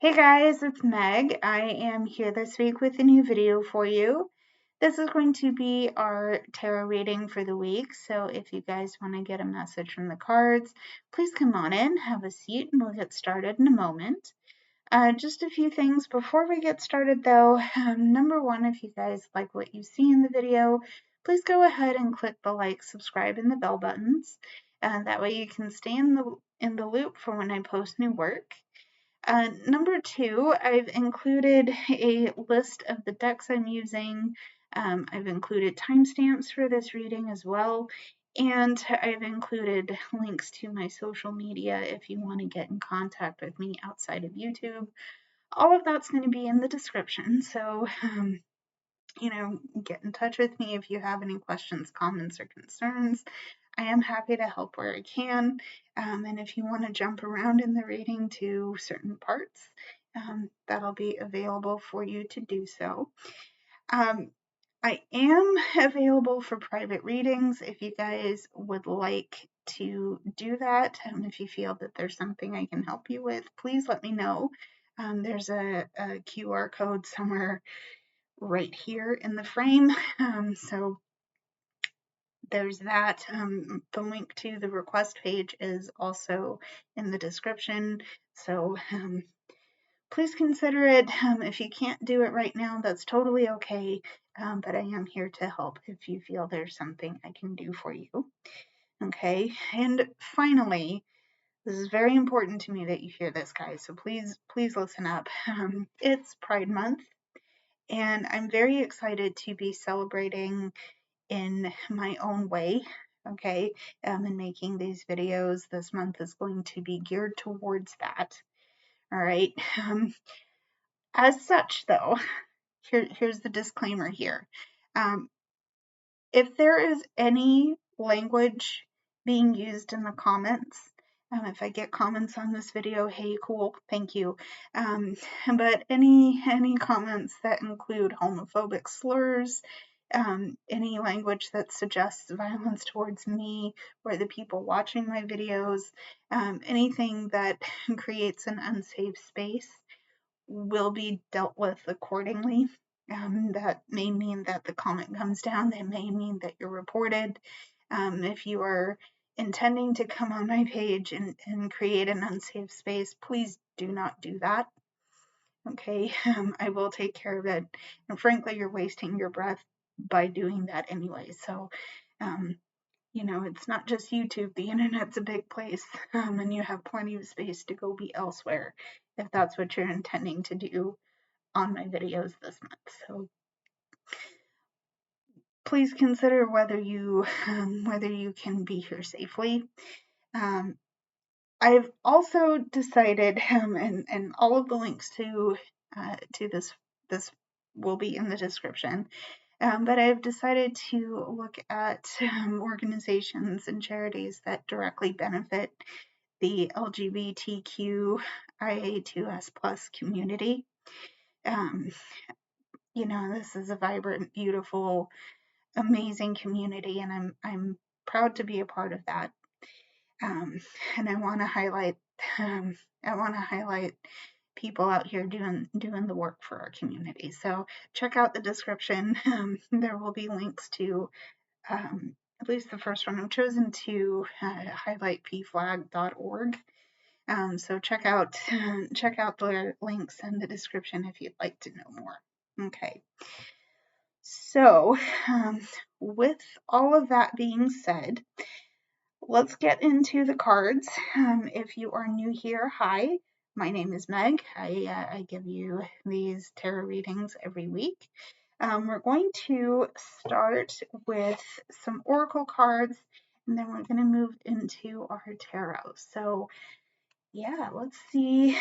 Hey guys, it's Meg. I am here this week with a new video for you. This is going to be our tarot reading for the week, so if you guys want to get a message from the cards, please come on in, have a seat, and we'll get started in a moment. Just a few things before we get started though. Number one, if you guys like what you see in the video, please go ahead and click the like, subscribe, and the bell buttons. That way you can stay in the loop for when I post new work. Number two, I've included a list of the decks I'm using. I've included timestamps for this reading as well. And I've included links to my social media if you want to get in contact with me outside of YouTube. All of that's going to be in the description. So, get in touch with me if you have any questions, comments, or concerns. I am happy to help where I can. And if you want to jump around in the reading to certain parts, that'll be available for you to do so. I am available for private readings if you guys would like to do that. If you feel that there's something I can help you with, please let me know. There's a QR code somewhere right here in the frame. So there's that. The link to the request page is also in the description. So please consider it. If you can't do it right now, that's totally okay. But I am here to help if you feel there's something I can do for you. Okay. And finally, this is very important to me that you hear this, guys. So please listen up. It's Pride Month, and I'm very excited to be celebrating in my own way. Okay. And making these videos this month is going to be geared towards that. All right. As such, though, here's the disclaimer here. If there is any language being used in the comments, if I get comments on this video, hey, cool, thank you. But any comments that include homophobic slurs, any language that suggests violence towards me or the people watching my videos, anything that creates an unsafe space will be dealt with accordingly. That may mean that the comment comes down. That may mean that you're reported. If you are intending to come on my page and create an unsafe space, please do not do that. Okay, I will take care of it. And frankly, you're wasting your breath by doing that anyway. So, it's not just YouTube. The internet's a big place, and you have plenty of space to go be elsewhere if that's what you're intending to do on my videos this month. So please consider whether you can be here safely. I've also decided, and all of the links to this will be in the description. But I've decided to look at organizations and charities that directly benefit the LGBTQIA2S+ community. This is a vibrant, beautiful, amazing community, and I'm proud to be a part of that. And I want to highlight people out here doing the work for our community. So check out the description. There will be links to at least the first one. I've chosen to highlight pflag.org. So check out the links in the description if you'd like to know more. Okay. So with all of that being said, let's get into the cards. If you are new here, hi, my name is Meg. I give you these tarot readings every week. We're going to start with some oracle cards, and then we're going to move into our tarot. So yeah, let's see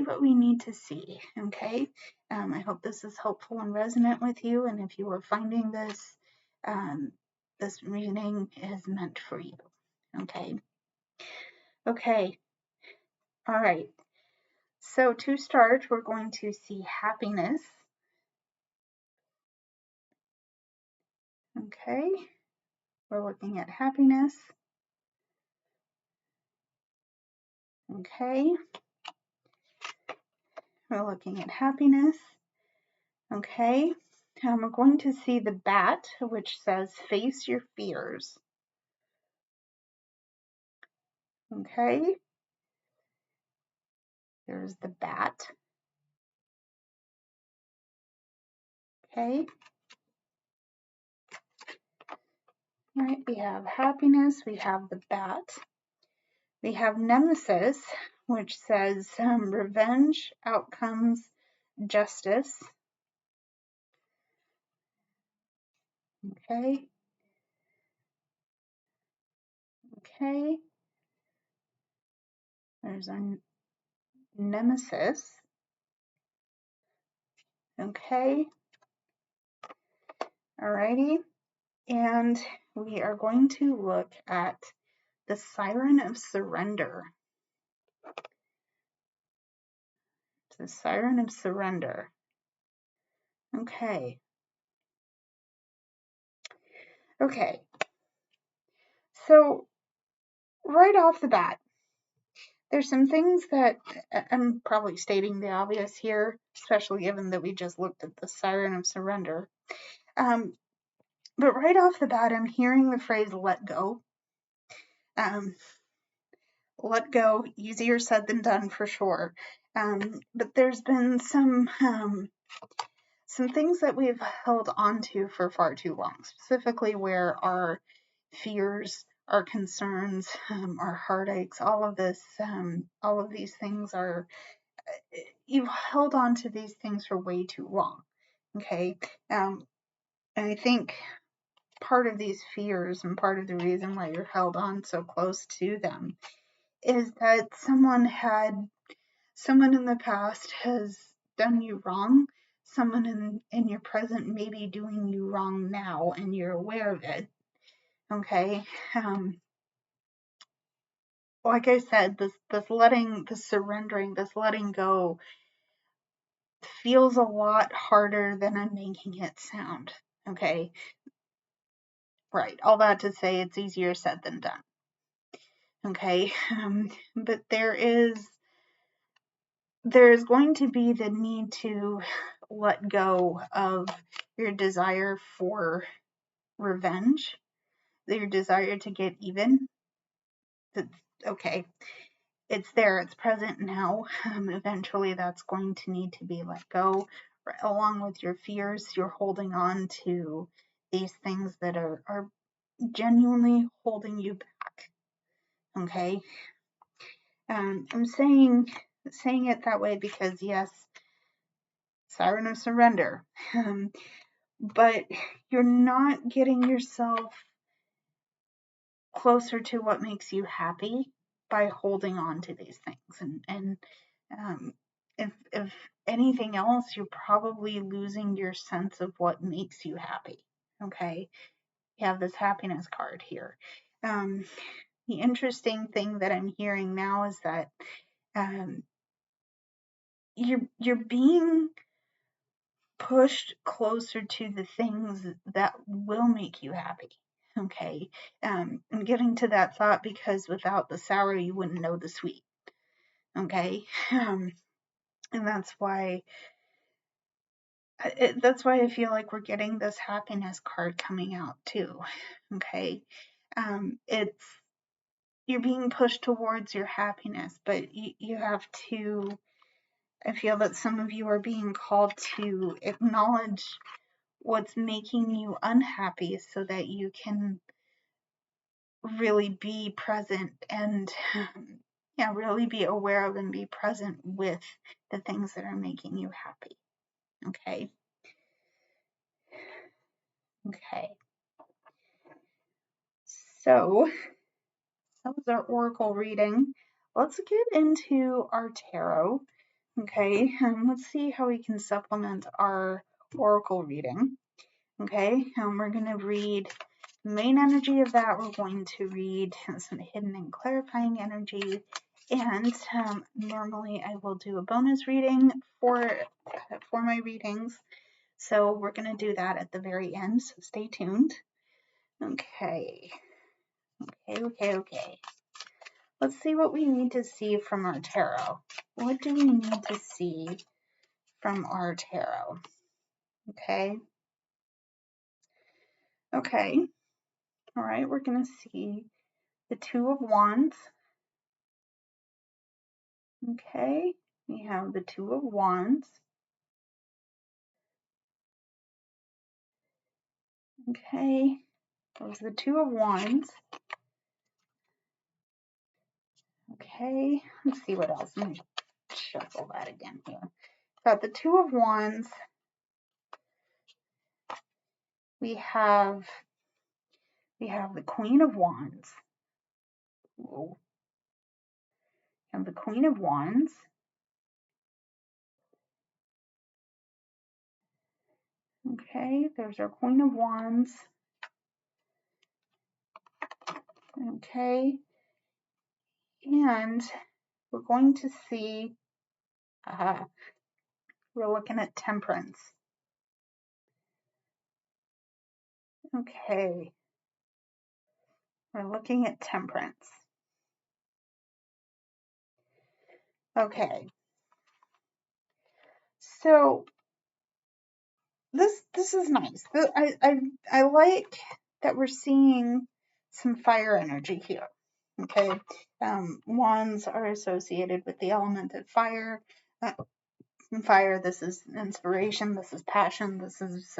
what we need to see. Okay. I hope this is helpful and resonant with you, and if you are finding this this reading is meant for you. Okay. All right. So to start, we're going to see happiness. Okay. We're looking at happiness. Okay. We're looking at happiness. Okay. We're going to see the bat, which says face your fears. Okay. There's the bat. Okay. All right, we have happiness, we have the bat. We have nemesis, which says revenge, outcomes, justice. Okay. Okay. There's our nemesis. Okay. Alrighty. And we are going to look at the Siren of Surrender. The Siren of Surrender. Okay. Okay. So, right off the bat, there's some things that I'm probably stating the obvious here, especially given that we just looked at the Siren of Surrender. But right off the bat, I'm hearing the phrase let go. Let go, easier said than done for sure. But there's been some things that we've held on to for far too long, specifically where our fears, our concerns, our heartaches, all of these things are, you've held on to these things for way too long. Okay. And I think part of these fears and part of the reason why you're held on so close to them is that someone in the past has done you wrong. Someone in your present may be doing you wrong now, and you're aware of it. Okay. Like I said, this surrendering, this letting go feels a lot harder than I'm making it sound. Okay. Right. All that to say, it's easier said than done. Okay. But there is going to be the need to let go of your desire for revenge, your desire to get even. Okay, it's there, it's present now. Eventually that's going to need to be let go. Along with your fears, you're holding on to these things that are genuinely holding you back. Okay. I'm saying it that way because yes, Siren of Surrender. But you're not getting yourself closer to what makes you happy by holding on to these things. And if anything else, you're probably losing your sense of what makes you happy. Okay. You have this happiness card here. The interesting thing that I'm hearing now is that you're being pushed closer to the things that will make you happy. Okay. I'm getting to that thought because without the sour, you wouldn't know the sweet. Okay. And that's why I feel like we're getting this happiness card coming out too. Okay. It's, you're being pushed towards your happiness, but you have to, I feel that some of you are being called to acknowledge what's making you unhappy so that you can really be present and really be aware of and be present with the things that are making you happy. Okay. So that was our oracle reading. Let's get into our tarot. Okay, let's see how we can supplement our oracle reading. Okay, we're going to read the main energy of that. We're going to read some hidden and clarifying energy. And normally I will do a bonus reading for my readings. So we're going to do that at the very end. So stay tuned. Okay. Let's see what we need to see from our tarot. What do we need to see from our tarot. Okay. Okay. All right. We're going to see the Two of Wands. Okay. We have the Two of Wands. Okay. There's the Two of Wands. Okay. Let's see what else. Let me shuffle that again here. Got the Two of Wands. We have the Queen of Wands. Whoa. And the Queen of Wands. Okay, there's our Queen of Wands. Okay, and we're going to see, we're looking at Temperance. Okay, we're looking at Temperance. Okay, so this is nice. I like that we're seeing some fire energy here. Okay, wands are associated with the element of fire. Fire. This is inspiration. This is passion. This is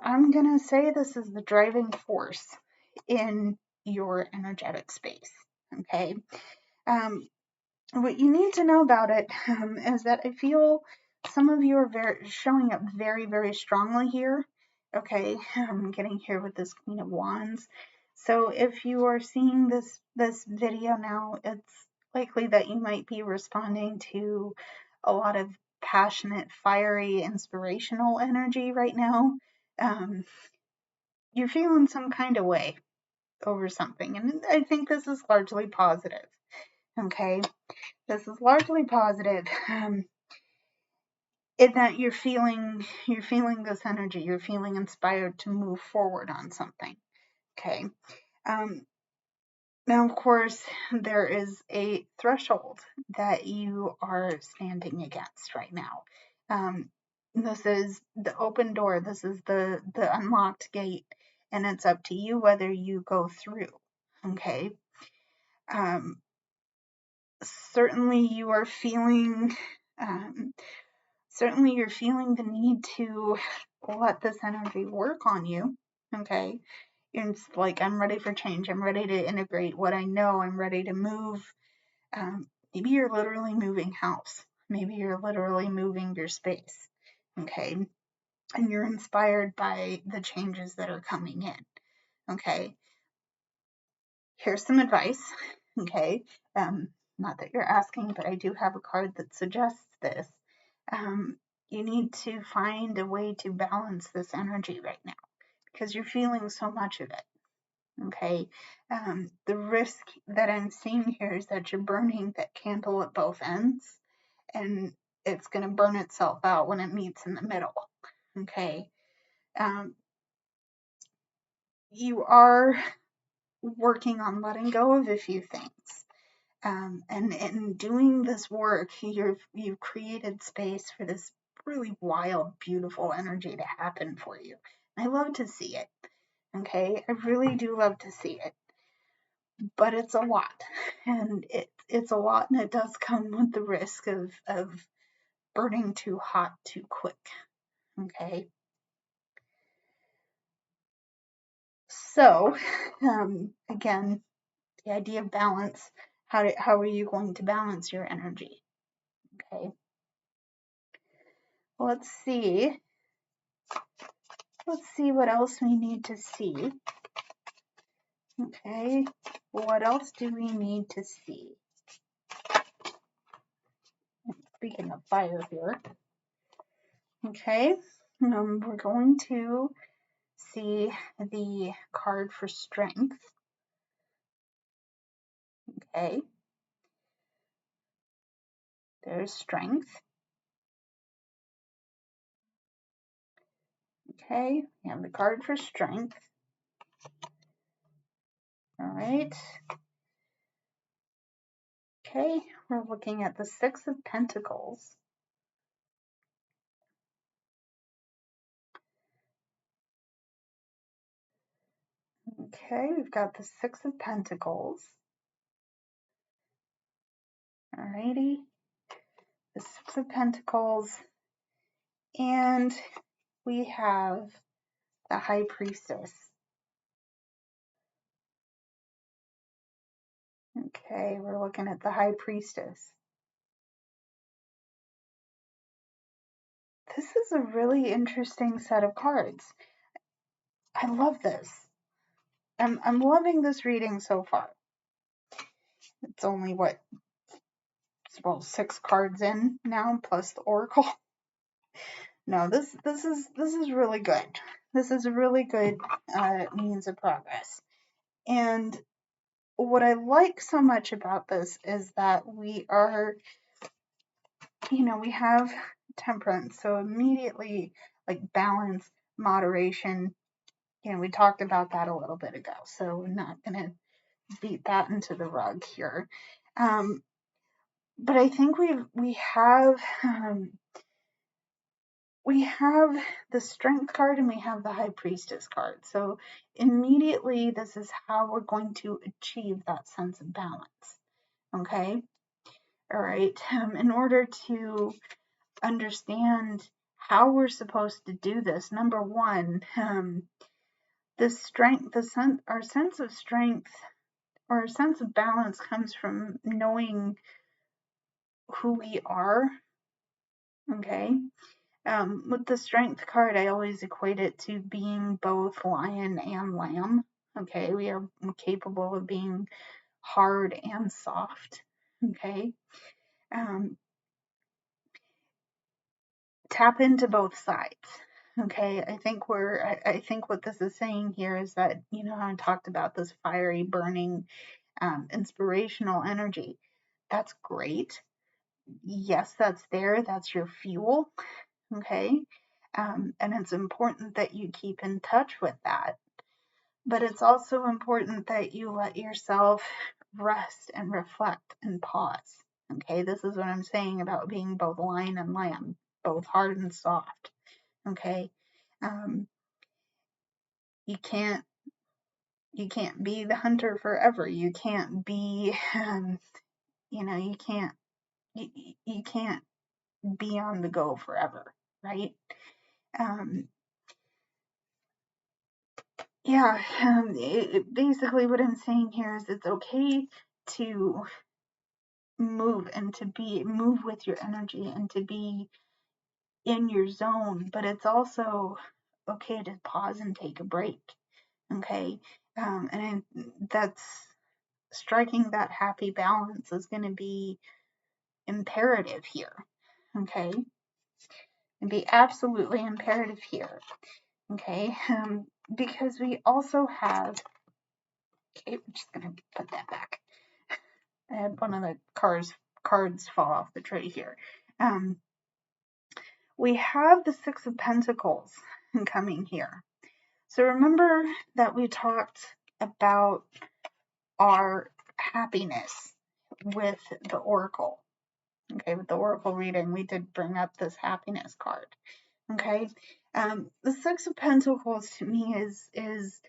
I'm gonna say this is the driving force in your energetic space. Okay. What you need to know about it is that I feel some of you are showing up very, very strongly here. Okay, I'm getting here with this Queen of Wands. So if you are seeing this video now, it's likely that you might be responding to a lot of passionate, fiery, inspirational energy right now. You're feeling some kind of way over something, and I think this is largely positive. Okay. This is largely positive in that you're feeling this energy. You're feeling inspired to move forward on something. Okay. Now, of course, there is a threshold that you are standing against right now. This is the open door. This is the unlocked gate, and it's up to you whether you go through. Okay. Certainly, you are feeling. Certainly you're feeling the need to let this energy work on you. Okay. It's like, I'm ready for change. I'm ready to integrate what I know. I'm ready to move. Maybe you're literally moving house. Maybe you're literally moving your space. Okay. And you're inspired by the changes that are coming in. Okay. Here's some advice. Okay. Not that you're asking, but I do have a card that suggests this. You need to find a way to balance this energy right now because you're feeling so much of it. Okay. The risk that I'm seeing here is that you're burning that candle at both ends, and it's going to burn itself out when it meets in the middle. Okay. You are working on letting go of a few things. And in doing this work, you've created space for this really wild, beautiful energy to happen for you. I love to see it. Okay, I really do love to see it. But it's a lot, and it's a lot, and it does come with the risk of burning too hot too quick. Okay. So, again, the idea of balance. How are you going to balance your energy? Okay. Let's see what else we need to see. Okay, what else do we need to see? Speaking of fire here. Okay, we're going to see the card for strength. Okay, there's strength. Okay, we have the card for strength. All right. Okay, we're looking at the Six of Pentacles. Okay, we've got the Six of Pentacles. Alrighty, the Six of Pentacles, and we have the High Priestess. Okay, we're looking at the High Priestess. This is a really interesting set of cards. I love this. I'm loving this reading so far. It's only what, well, 6 cards in now plus the Oracle. No, this is really good. This is a really good means of progress. And what I like so much about this is that we are, we have temperance, so immediately like balance, moderation. We talked about that a little bit ago, so we're not gonna beat that into the rug here. But I think we have the Strength card and we have the High Priestess card. So immediately this is how we're going to achieve that sense of balance. Okay? All right. In order to understand how we're supposed to do this, number one, the strength, our sense of strength or our sense of balance comes from knowing who we are. Okay? With the Strength card, I always equate it to being both lion and lamb. Okay, we are capable of being hard and soft. Okay, tap into both sides. Okay, I think what this is saying here is that, I talked about this fiery, burning, inspirational energy. That's great. Yes, that's there. That's your fuel. Okay. And it's important that you keep in touch with that. But it's also important that you let yourself rest and reflect and pause. Okay. This is what I'm saying about being both lion and lamb, both hard and soft. Okay. You can't be the hunter forever. You can't be, you can't be on the go forever. Right. Yeah, basically what I'm saying here is it's okay to move and to move with your energy and to be in your zone, but it's also okay to pause and take a break. Okay, and that's striking that happy balance is going to be imperative here. Okay, and be absolutely imperative here. Okay, because we also have. Okay, we're just gonna put that back. I had one of the cards fall off the tray here. We have the Six of Pentacles coming here. So remember that we talked about our happiness with the Oracle. Okay, with the Oracle reading, we did bring up this happiness card. Okay, the Six of Pentacles to me is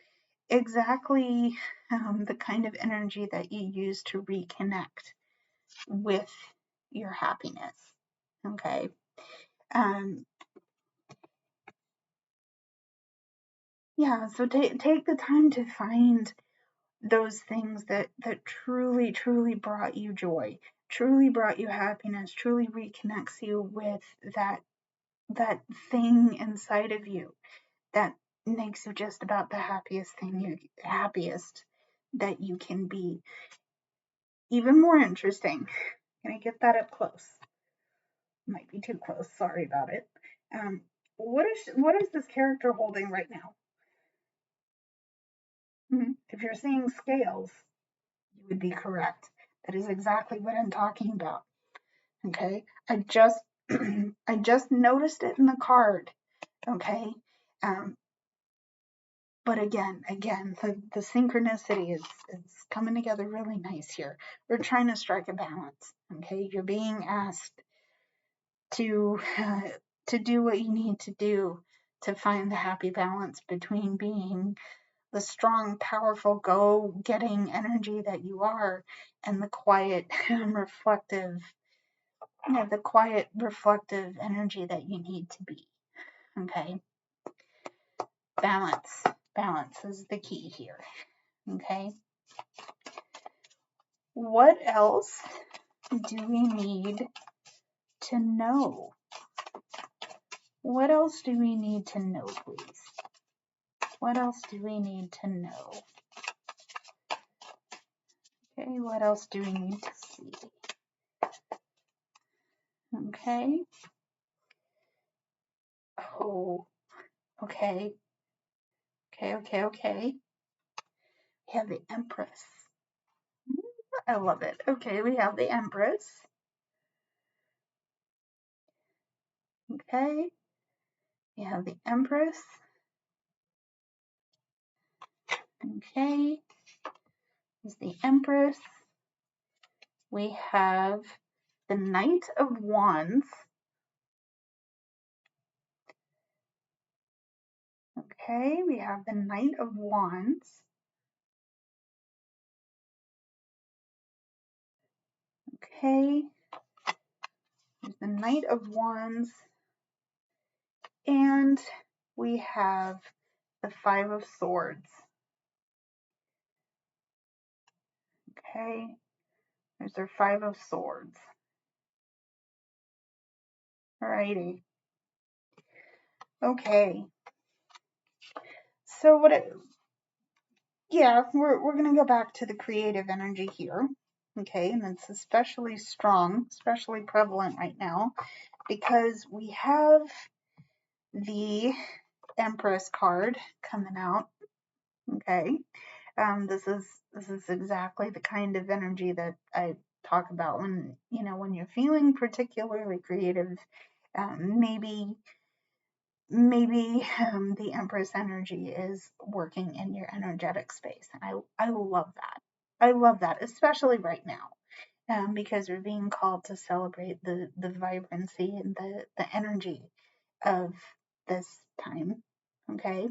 exactly the kind of energy that you use to reconnect with your happiness. Okay. Yeah, so take the time to find those things that truly, truly brought you joy, truly brought you happiness, truly reconnects you with that thing inside of you that makes you just about the happiest that you can be. Even more interesting. Can I get that up close? Might be too close. Sorry about it. What is this character holding right now? If you're seeing scales, you would be correct. That is exactly what I'm talking about. Okay, I just I just noticed it in the card. Okay, But again, the synchronicity is coming together really nice here. We're trying to strike a balance. Okay, you're being asked to do what you need to do to find the happy balance between being the strong, powerful, go-getting energy that you are, and the quiet, reflective, energy that you need to be. Okay, balance is the key here. Okay, what else do we need to know? What else do we need to know, please? What else do we need to know? Okay, what else do we need to see? Okay. Oh, okay. Okay. We have the Empress. I love it. Okay, we have the Empress. Okay. We have the Empress. Okay. Is the Empress. We have the Knight of Wands. Okay, we have the Knight of Wands. Okay. There's the Knight of Wands. And we have the Five of Swords. Okay. There's our Five of Swords. Alrighty. Okay. So we're gonna go back to the creative energy here. Okay, and it's especially strong, especially prevalent right now, because we have the Empress card coming out. Okay. This is exactly the kind of energy that I talk about when you're feeling particularly creative. Maybe the Empress energy is working in your energetic space, and I love that. I love that, especially right now, because we're being called to celebrate the vibrancy and the energy of this time. Okay.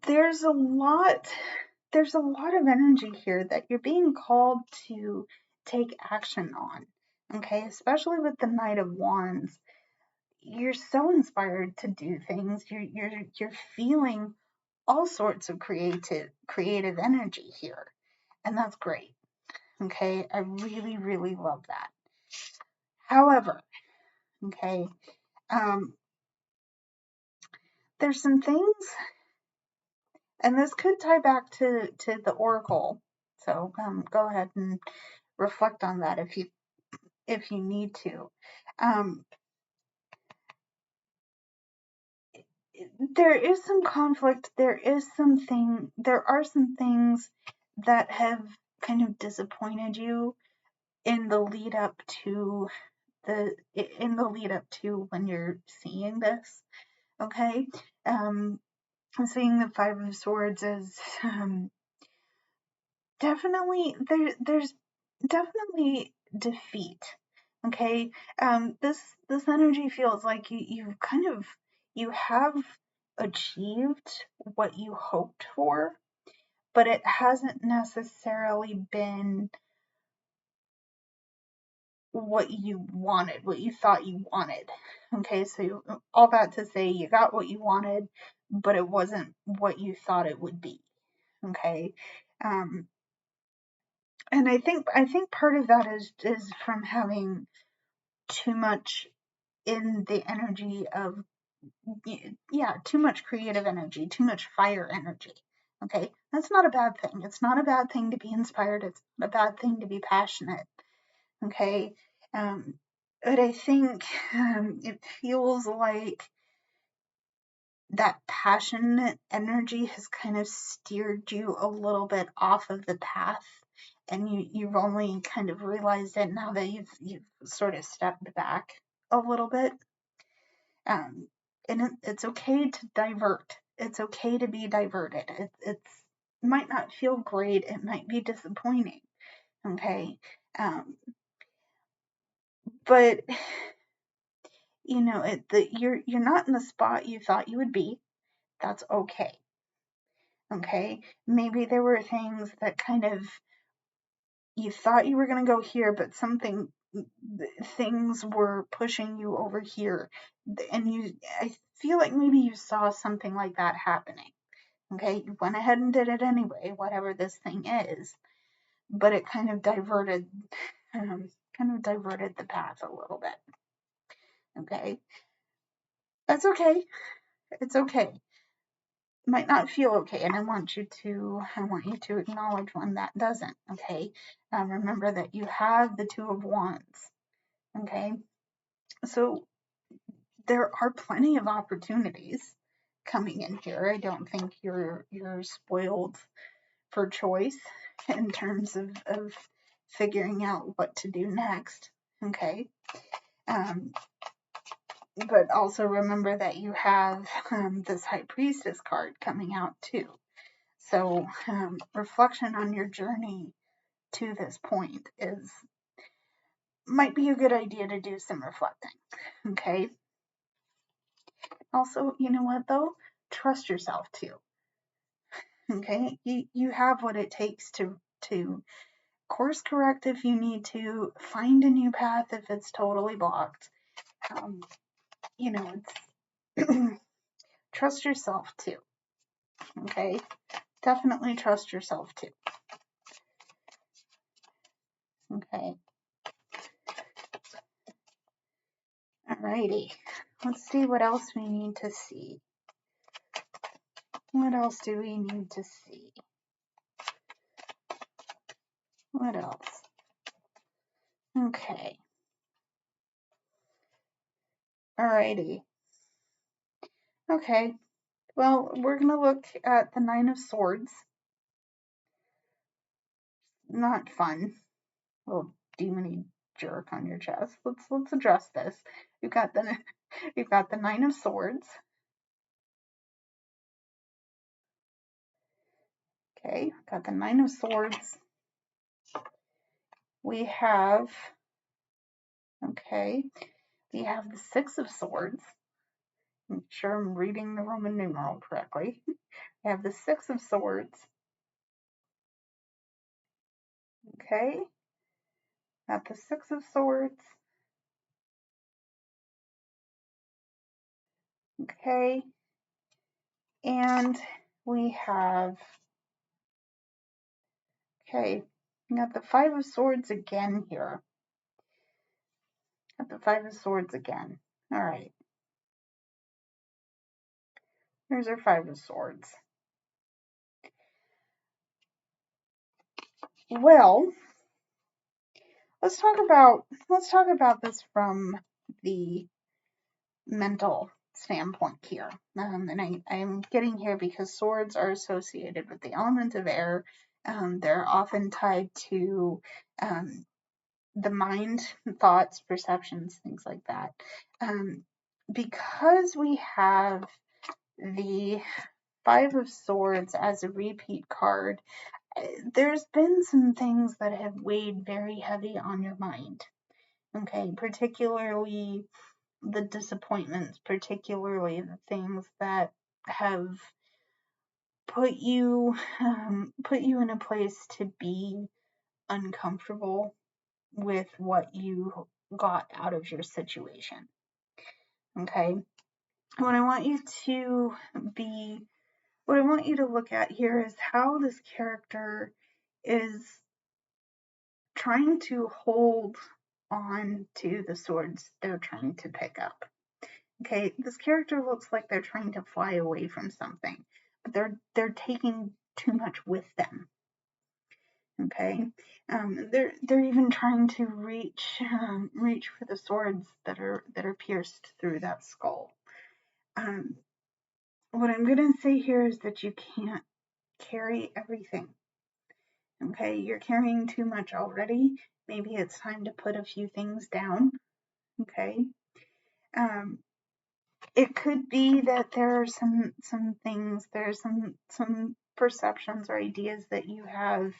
There's a lot of energy here that you're being called to take action on. Okay, especially with the Knight of Wands. You're so inspired to do things. You're feeling all sorts of creative energy here. And that's great. Okay, I really, really love that. However, okay, there's some things, and this could tie back to the Oracle. So go ahead and reflect on that if you need to. There is some conflict. There are some things that have kind of disappointed you in the lead up to when you're seeing this. Okay, I'm seeing the Five of Swords as definitely there's definitely defeat. Okay, this energy feels like you have achieved what you hoped for, but it hasn't necessarily been what you wanted, what you thought you wanted. Okay, so all that to say, you got what you wanted, but it wasn't what you thought it would be. Okay, and I think part of that is from having too much in the energy of too much creative energy, too much fire energy. Okay, that's not a bad thing. It's not a bad thing to be inspired. It's not a bad thing to be passionate. Okay, but I think it feels like that passionate energy has kind of steered you a little bit off of the path, and you've only kind of realized it now that you've sort of stepped back a little bit. And it's okay to divert. It's okay to be diverted. It might not feel great. It might be disappointing. Okay. But you're not in the spot you thought you would be. That's okay. Okay. Maybe there were things that kind of you thought you were going to go here, but things were pushing you over here. And I feel like maybe you saw something like that happening. Okay. You went ahead and did it anyway, whatever this thing is, but it kind of diverted the path a little bit. Okay. That's okay. It's okay. Might not feel okay, and I want you to acknowledge when that doesn't. Okay. Remember that you have the Two of Wands. Okay. So there are plenty of opportunities coming in here. I don't think you're spoiled for choice in terms of figuring out what to do next. Okay. But also remember that you have this High Priestess card coming out too. So reflection on your journey to this point might be a good idea to do some reflecting. Okay. Also, you know what though? Trust yourself too. Okay. You have what it takes to course correct if you need to, find a new path if it's totally blocked. It's trust yourself too. Okay. Definitely trust yourself too. Okay. Alrighty. Let's see what else we need to see. What else do we need to see? What else? Okay. Alrighty. Okay. Well, we're going to look at the Nine of Swords. Not fun. Little demony jerk on your chest. Let's address this. You've got the Nine of Swords. Okay, got the Nine of Swords. We have we have the Six of Swords. I'm sure I'm reading the Roman numeral correctly. We have the Six of Swords. Okay, got the Six of Swords. Okay, and we have, we got the Five of Swords again here. Got the Five of Swords again. All right. Here's our Five of Swords. Well, let's talk about this from the mental standpoint here. And I'm getting here because swords are associated with the element of air. They're often tied to the mind, thoughts, perceptions, things like that. Because we have the Five of Swords as a repeat card, there's been some things that have weighed very heavy on your mind. Okay, particularly the disappointments, particularly the things that have put you in a place to be uncomfortable with what you got out of your situation. Okay, what I want you to look at here is how this character is trying to hold on to the swords they're trying to pick up. Okay, this character looks like they're trying to fly away from something, but they're taking too much with them. Okay, they're even trying to reach for the swords that are pierced through that skull. What I'm gonna say here is that you can't carry everything. Okay, you're carrying too much already. Maybe it's time to put a few things down. Okay. It could be that there are some things, there's some perceptions or ideas that you have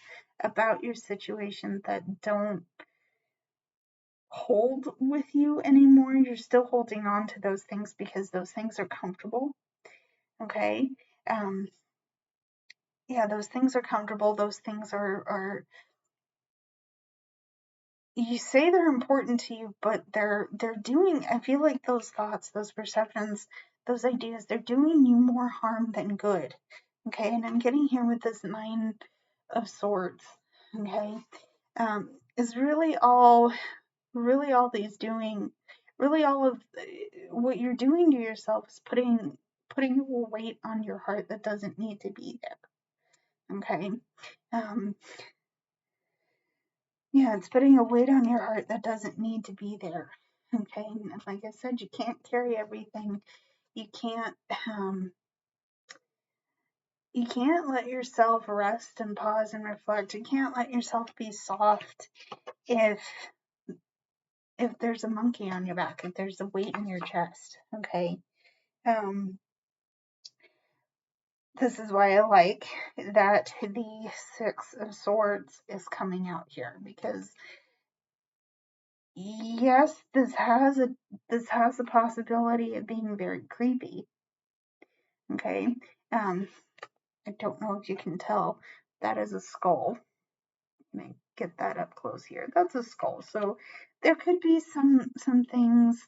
about your situation that don't hold with you anymore. You're still holding on to those things because those things are comfortable. Okay. Yeah, those things are comfortable. Those things are you say they're important to you, but they're doing, I feel like those thoughts, those perceptions, those ideas, they're doing you more harm than good. Okay, and I'm getting here with this 9 of Swords. Okay, is really all these doing, really all of what you're doing to yourself is putting a weight on your heart that doesn't need to be there. Okay, yeah, it's putting a weight on your heart that doesn't need to be there. Okay, and like I said, you can't carry everything. You can't let yourself rest and pause and reflect. You can't let yourself be soft if there's a monkey on your back, if there's a weight in your chest. Okay. This is why I like that the 6 of Swords is coming out here, because yes, this has a possibility of being very creepy. Okay. I don't know if you can tell, that is a skull. Let me get that up close here. That's a skull. So there could be some things.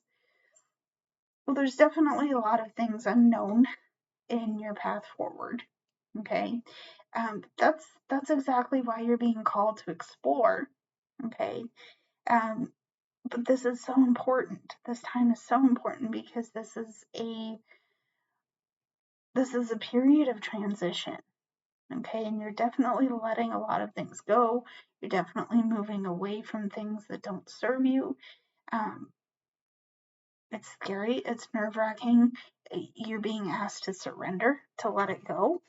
Well, there's definitely a lot of things unknown in your path forward. Okay. That's exactly why you're being called to explore. Okay. But this is so important. This time is so important because this is a period of transition. Okay, and you're definitely letting a lot of things go. You're definitely moving away from things that don't serve you. It's scary. It's nerve-wracking. You're being asked to surrender, to let it go.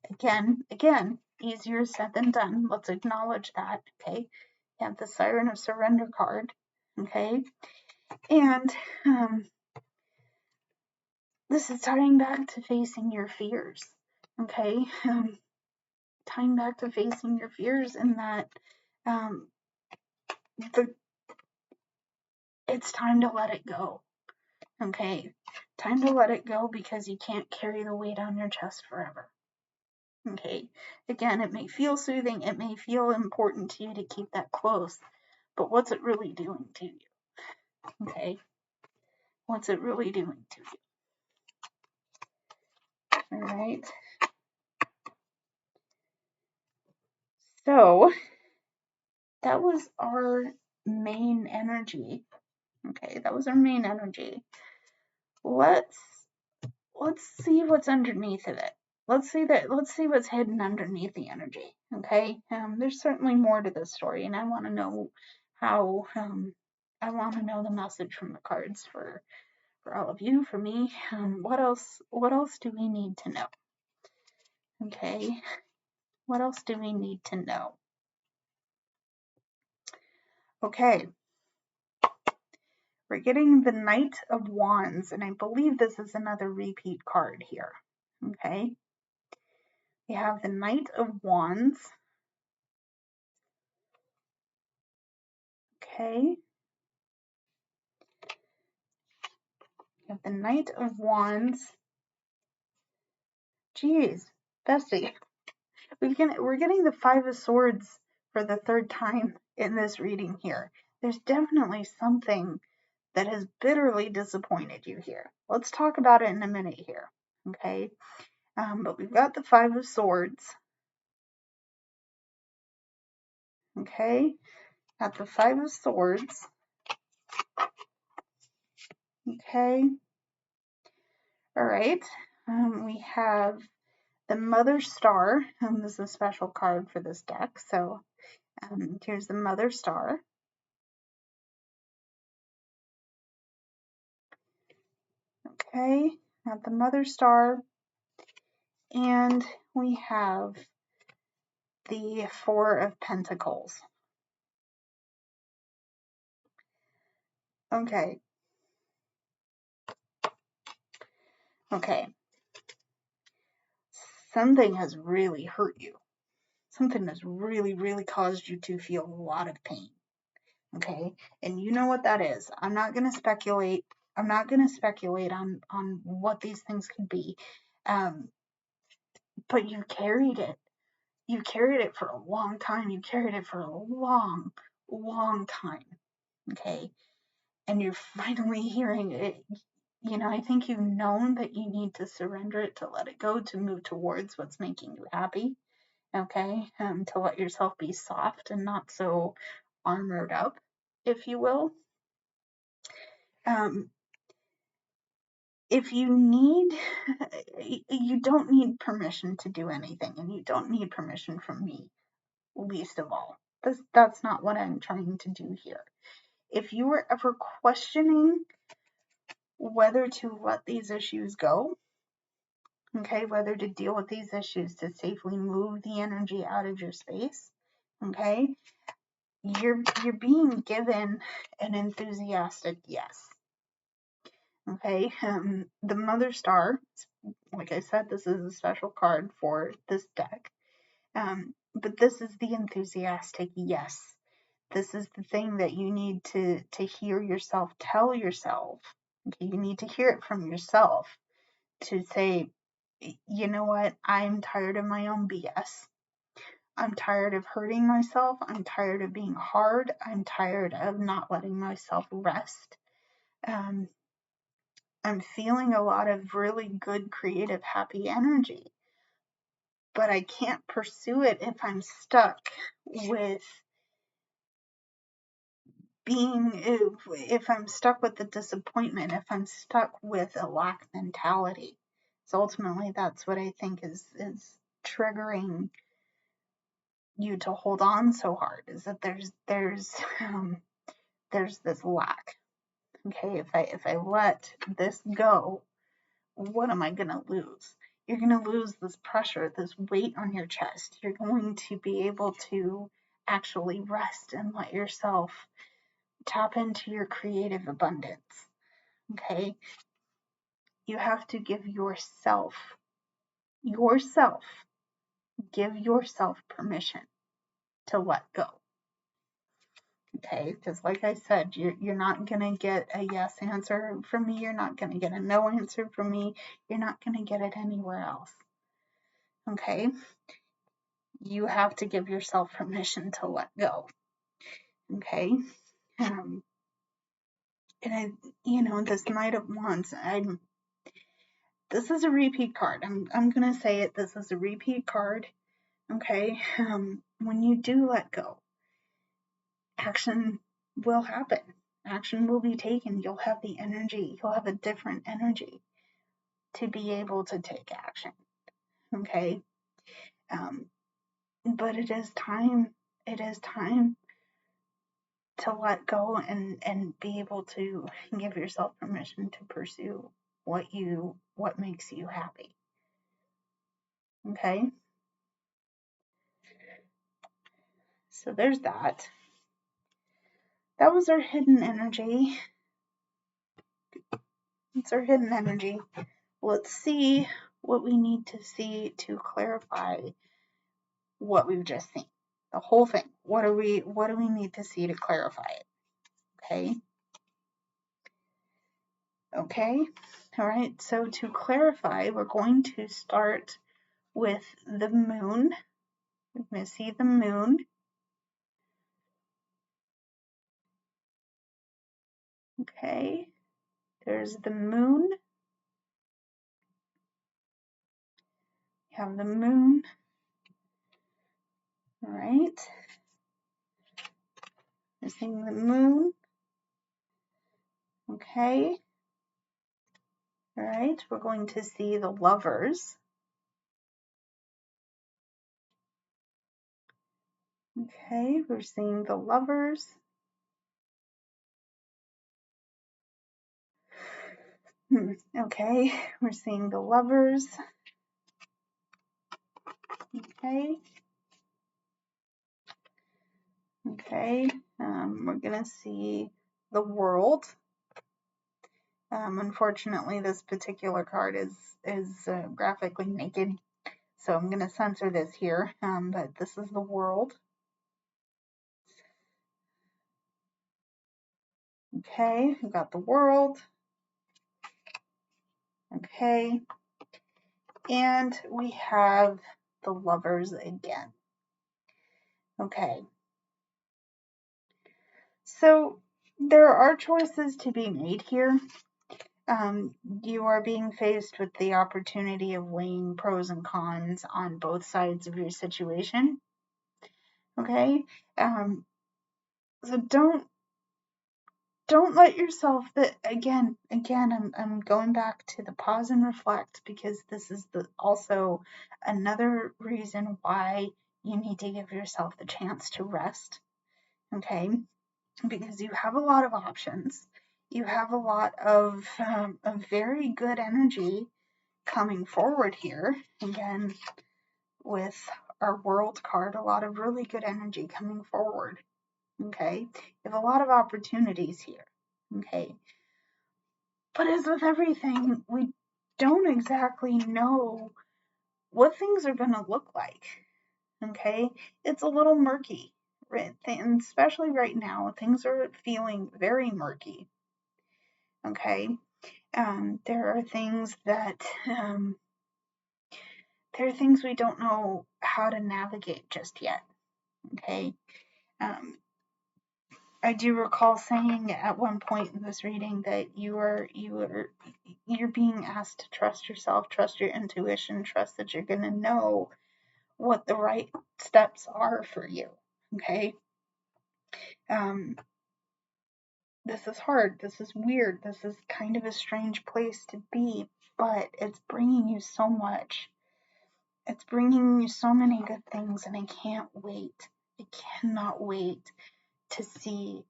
Again, easier said than done. Let's acknowledge that. Okay, you have the Siren of Surrender card. Okay, and this is tying back to facing your fears. Okay, tying back to facing your fears, in that it's time to let it go. Okay, time to let it go, because you can't carry the weight on your chest forever. Okay, again, it may feel soothing, it may feel important to you to keep that close, but what's it really doing to you? Okay, what's it really doing to you? All right. So that was our main energy. Okay, that was our main energy. Let's see what's underneath of it. Let's see what's hidden underneath the energy. Okay, there's certainly more to this story, and I want to know how. I want to know the message from the cards for all of you, for me. What else do we need to know? Okay, what else do we need to know? Okay, we're getting the Knight of Wands, and I believe this is another repeat card here. Okay, we have the Knight of Wands. Okay, we have the Knight of Wands. Jeez, bestie, we're getting the 5 of Swords for the 3rd time in this reading here. There's definitely something that has bitterly disappointed you here. Let's talk about it in a minute here, okay? But we've got the 5 of Swords, okay? Got the 5 of Swords, okay? All right. We have the Mother Star. This is a special card for this deck, so here's the Mother Star. Okay, got the Mother Star, and we have the 4 of Pentacles. Okay. Okay. Something has really hurt you. Something has really, really caused you to feel a lot of pain. Okay. And you know what that is. I'm not going to speculate. I'm not going to speculate on what these things could be. But you carried it. You carried it for a long time. You carried it for a long, long time. Okay. And you're finally hearing it. You know, I think you've known that you need to surrender it, to let it go, to move towards what's making you happy. Okay. To let yourself be soft and not so armored up, if you will. If you need, you don't need permission to do anything, and you don't need permission from me, least of all. That's not what I'm trying to do here. If you were ever questioning whether to let these issues go, okay, whether to deal with these issues to safely move the energy out of your space, okay, you're being given an enthusiastic yes. Okay, the Mother Star, like I said, this is a special card for this deck. But this is the enthusiastic yes. This is the thing that you need to hear yourself tell yourself. Okay, you need to hear it from yourself to say, you know what, I'm tired of my own BS. I'm tired of hurting myself. I'm tired of being hard. I'm tired of not letting myself rest. I'm feeling a lot of really good, creative, happy energy, but I can't pursue it if I'm stuck with if I'm stuck with the disappointment, if I'm stuck with a lack mentality. So ultimately, that's what I think is triggering you to hold on so hard, is that there's this lack. Okay, if I let this go, what am I going to lose? You're going to lose this pressure, this weight on your chest. You're going to be able to actually rest and let yourself tap into your creative abundance. Okay? You have to give yourself give yourself permission to let go. Okay? Because like I said, you're not going to get a yes answer from me. You're not going to get a no answer from me. You're not going to get it anywhere else. Okay? You have to give yourself permission to let go. Okay? And I, this Knight of Wands, this is a repeat card. I'm going to say it. This is a repeat card. Okay? When you do let go, action will happen. Action will be taken. You'll have the energy. You'll have a different energy to be able to take action. Okay? But it is time. It is time to let go and be able to give yourself permission to pursue what makes you happy. Okay? So there's that. That was our hidden energy. It's our hidden energy. Let's see what we need to see to clarify what we've just seen. The whole thing. What do we need to see to clarify it? Okay? Okay? All right. So to clarify, we're going to start with the moon. We're going to see the moon. Okay. There's the moon. You have the moon. All right. We're seeing the moon. Okay. All right. We're going to see the lovers. Okay. We're seeing the lovers. Okay. We're seeing the lovers. Okay. Okay. We're going to see the world. Unfortunately, this particular card is graphically naked, so I'm going to censor this here, but this is the world. Okay, we got the world. Okay, and we have the lovers again. Okay, so there are choices to be made here. You are being faced with the opportunity of weighing pros and cons on both sides of your situation. Okay, so don't let yourself again I'm going back to the pause and reflect, because this is also another reason why you need to give yourself the chance to rest. Okay, because you have a lot of options, you have a lot of very good energy coming forward here. Again, with our world card, a lot of really good energy coming forward. Okay, you have a lot of opportunities here. Okay, but as with everything, we don't exactly know what things are going to look like. Okay, it's a little murky, right? And especially right now, things are feeling very murky. Okay, there are things that we don't know how to navigate just yet. Okay, I do recall saying at one point in this reading that you're being asked to trust yourself, trust your intuition, trust that you're going to know what the right steps are for you. Okay, this is hard, this is weird, this is kind of a strange place to be, but it's bringing you so much. It's bringing you so many good things, and I can't wait. I cannot wait to see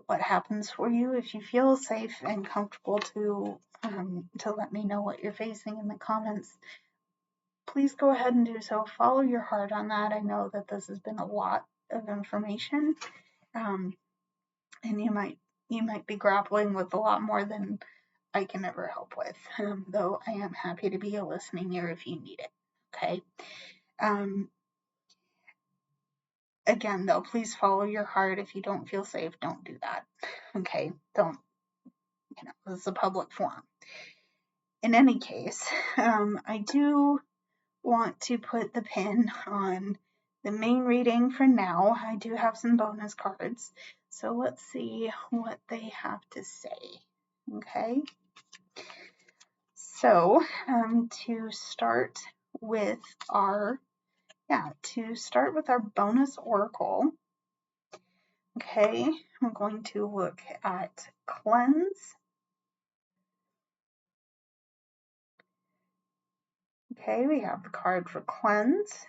what happens for you. If you feel safe and comfortable to let me know what you're facing in the comments, please go ahead and do so. Follow your heart on that. I know that this has been a lot of information, and you might be grappling with a lot more than I can ever help with, though I am happy to be a listening ear if you need it. Okay. Again, though, please follow your heart. If you don't feel safe, don't do that. Okay, don't, this is a public forum. In any case, I do want to put the pin on the main reading for now. I do have some bonus cards, so let's see what they have to say. Okay, so to start with our bonus oracle. Okay, we're going to look at cleanse. Okay, we have the card for cleanse.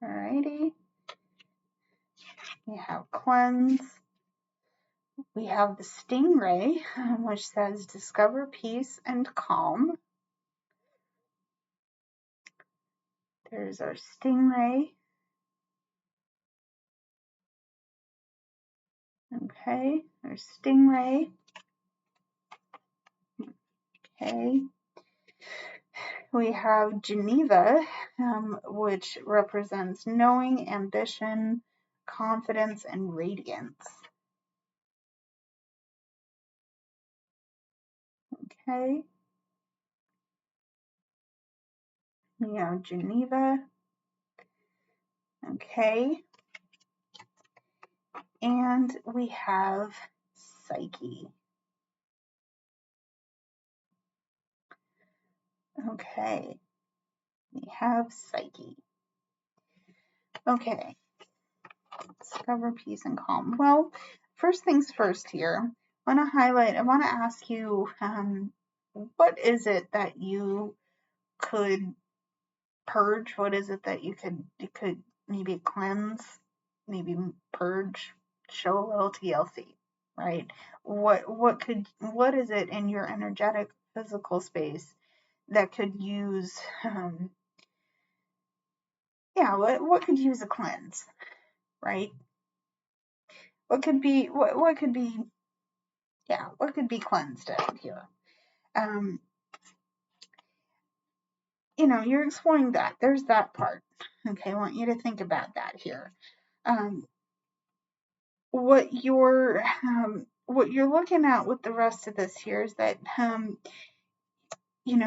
Alrighty. We have cleanse. We have the stingray, which says discover peace and calm. There's our stingray. Okay, there's stingray. Okay. We have Geneva, which represents knowing, ambition, confidence, and radiance. Okay. We have Geneva. Okay. And we have Psyche. Okay. We have Psyche. Okay. Discover peace and calm. Well, first things first here. I want to ask you, what is it that you could purge? What is it that you could maybe cleanse, maybe purge, show a little TLC, right? What is it in your energetic physical space that could use what could use a cleanse, right? what could be cleansed out here? You're exploring that. There's that part. Okay, I want you to think about that here. What you're looking at with the rest of this here is that you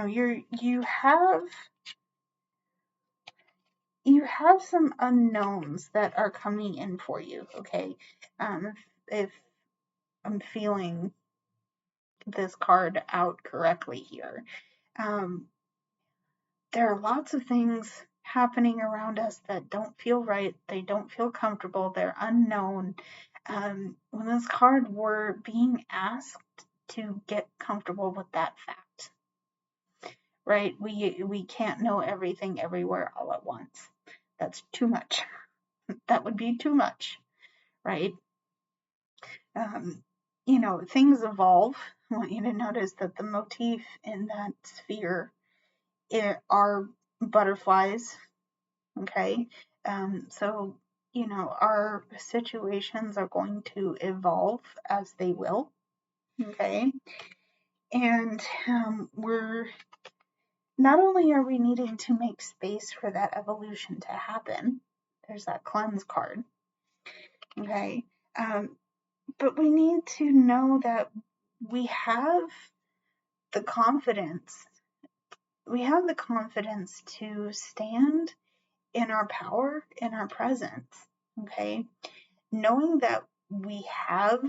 have some unknowns that are coming in for you. Okay, if I'm feeling this card out correctly here, there are lots of things happening around us that don't feel right. They don't feel comfortable. They're unknown. When this card, we're being asked to get comfortable with that fact, right? We can't know everything everywhere all at once. That's too much. That would be too much, right? Things evolve. I want you to notice that the motif in that sphere are butterflies. Okay, so our situations are going to evolve as they will. Okay, and we're not only are we needing to make space for that evolution to happen. There's that cleanse card. Okay, but we need to know that we have the confidence. We have the confidence to stand in our power, in our presence. Okay, knowing that we have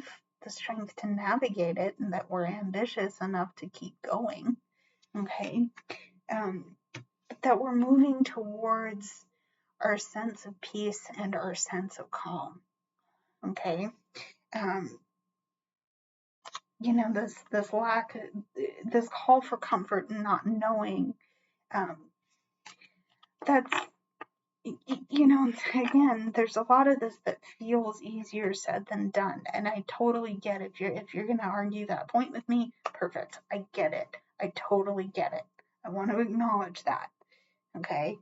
the strength to navigate it and that we're ambitious enough to keep going. Okay, that we're moving towards our sense of peace and our sense of calm. Okay, this lack, this call for comfort and not knowing, that's, again, there's a lot of this that feels easier said than done, and I totally get it. If you're going to argue that point with me, perfect. I get it. I totally get it. I want to acknowledge that. Okay,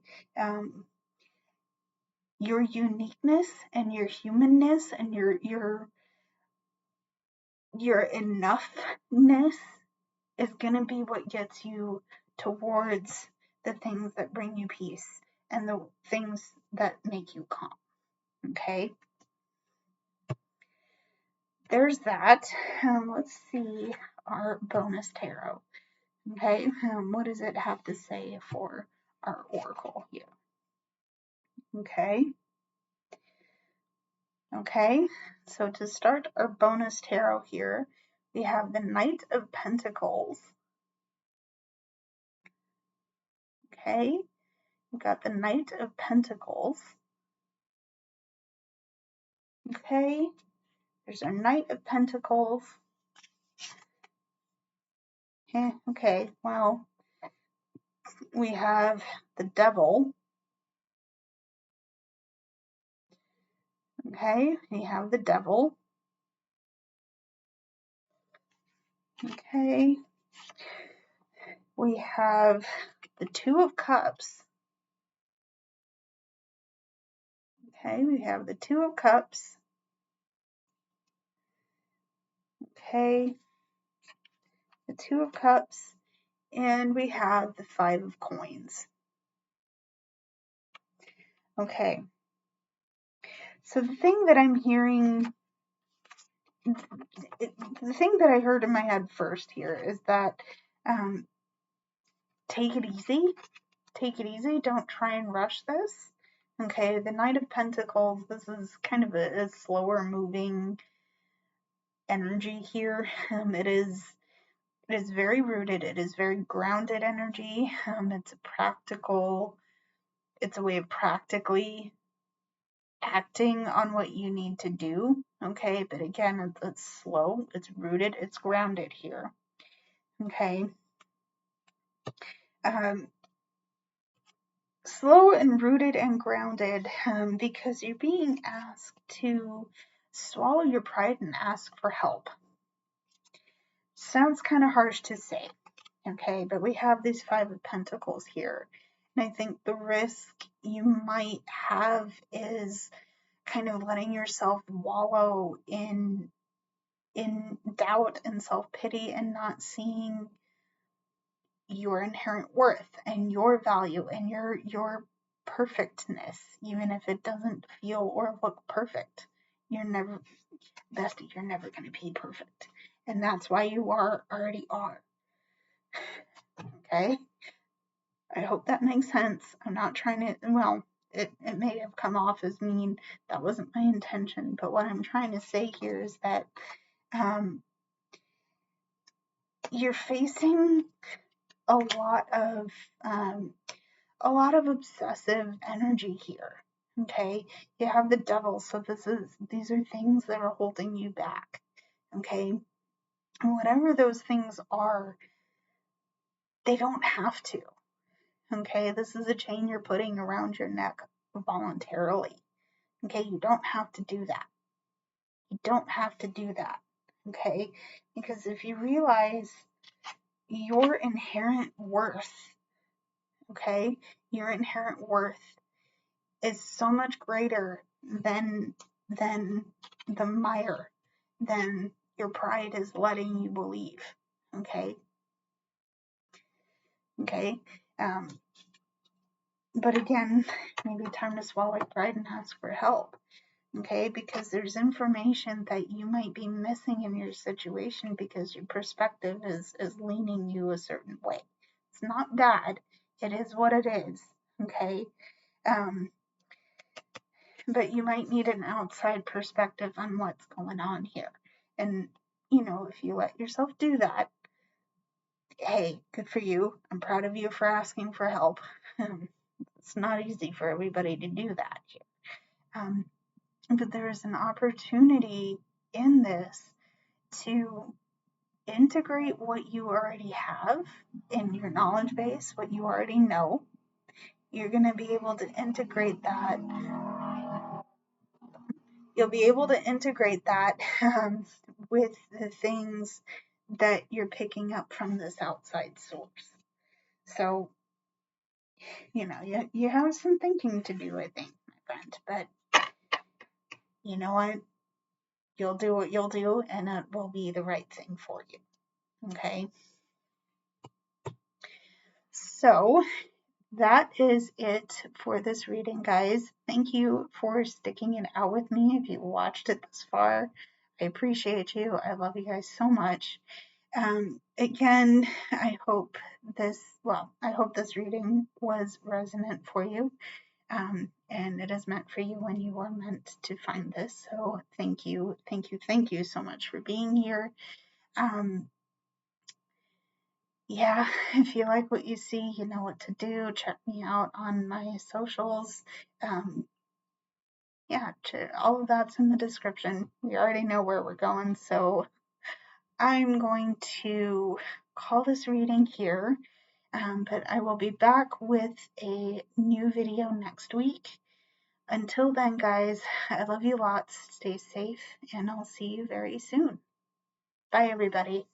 your uniqueness and your humanness and your enoughness is going to be what gets you towards the things that bring you peace and the things that make you calm. Okay, there's that. Let's see our bonus tarot. Okay, what does it have to say for our oracle here? Okay, so to start our bonus tarot here, we have the Knight of Pentacles. Okay, we've got the Knight of Pentacles. Okay, there's our Knight of Pentacles. Okay, well, we have the Devil. Okay, we have the Devil. Okay, we have the Two of Cups. Okay, we have the Two of Cups. Okay, the Two of Cups, and we have the Five of Coins. Okay, so the thing that I'm hearing, the thing that I heard in my head first here is that take it easy, don't try and rush this. Okay, the Knight of Pentacles, this is kind of a slower moving energy here. It is very rooted, it is very grounded energy. It's a way of practically acting on what you need to do. Okay, but again, it's slow, it's rooted, it's grounded here. Okay, slow and rooted and grounded, because you're being asked to swallow your pride and ask for help. Sounds kind of harsh to say, okay, but we have these Five of Pentacles here, and I think the risk you might have is kind of letting yourself wallow in doubt and self-pity and not seeing your inherent worth and your value and your perfectness, even if it doesn't feel or look perfect. You're never, bestie, you're never going to be perfect. And that's why you already are. Okay? I hope that makes sense. I'm not trying to, well, it may have come off as mean. That wasn't my intention. But what I'm trying to say here is that you're facing a lot of obsessive energy here. Okay, you have the devil, so these are things that are holding you back. Okay, and whatever those things are, they don't have to. Okay, this is a chain you're putting around your neck voluntarily. Okay, you don't have to do that. You don't have to do that. Okay, because if you realize your inherent worth, okay, your inherent worth is so much greater than the mire, than your pride is letting you believe. Okay. But again, maybe time to swallow your pride and ask for help. Okay, because there's information that you might be missing in your situation because your perspective is leaning you a certain way. It's not bad. It is what it is. Okay. But you might need an outside perspective on what's going on here. And, if you let yourself do that, hey, good for you. I'm proud of you for asking for help. It's not easy for everybody to do that here. But there is an opportunity in this to integrate what you already have in your knowledge base, what you already know. You're going to be able to integrate that. You'll be able to integrate that with the things that you're picking up from this outside source. So, you have some thinking to do, I think, my friend. But you know what? You'll do what you'll do, and it will be the right thing for you. Okay? So, that is it for this reading, guys. Thank you for sticking it out with me. If you watched it this far, I appreciate you. I love you guys so much. Again, I hope this reading was resonant for you. And it is meant for you when you are meant to find this. So thank you so much for being here. Yeah, if you like what you see, you know what to do. Check me out on my socials. All of that's in the description. We already know where we're going, so I'm going to call this reading here. But I will be back with a new video next week. Until then, guys, I love you lots. Stay safe, and I'll see you very soon. Bye, everybody.